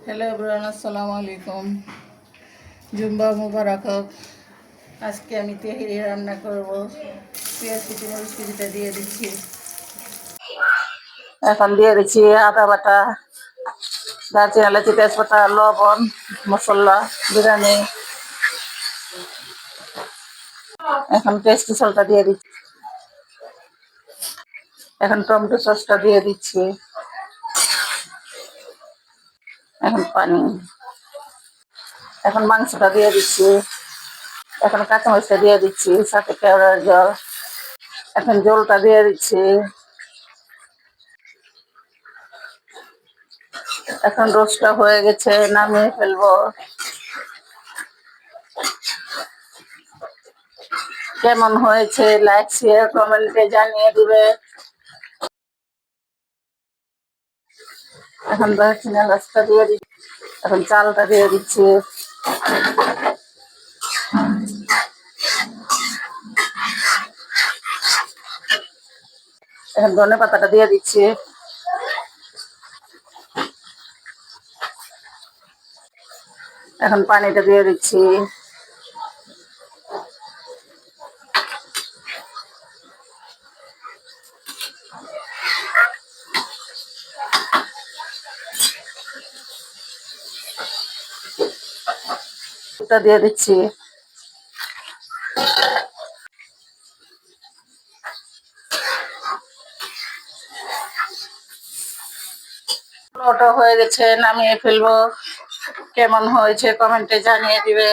Hello everyone, আসসালামু আলাইকুম। Zumba মুবারক হোক। আজকে আমি তেহারি রান্না করব। পেঁয়াজ কুচি, মরিচ কুচিটা দিয়ে দিচ্ছি। এখন দিয়ে দিচ্ছি আদা বাটা, দারচিনি, এলাচি, তেজপাতা, লবণ, মশলা, বিরিয়ানি। এখন টেস্টি সলটা দিয়ে দিচ্ছি। এখন টমেটো সসটা দিয়ে দিচ্ছি। এখন পানি। এখন মাংসটা দিয়ে দিচ্ছি। এখন কাঁচামরিচটা দিয়ে দিচ্ছি, সাথে কেওড়ার জল। এখন জলটা দিয়ে দিচ্ছি। এখন রোস্টটা হয়ে গেছে, নামিয়ে ফেলবো। কেমন হয়েছে লাইক, শেয়ার, কমেন্টে জানিয়ে দিবে। এখন দারচিনি এলাচটা দিয়ে দিচ্ছি। এখন চালটা দিয়ে দিচ্ছি। এখন ধনে পাতাটা দিয়ে দিচ্ছি। এখন পানিটা দিয়ে দিচ্ছি। এটা দিয়ে দিচ্ছি। ওটা হয়ে গেছে, নামিয়ে ফেলবো। কেমন হয়েছে কমেন্টে জানিয়ে দিবে।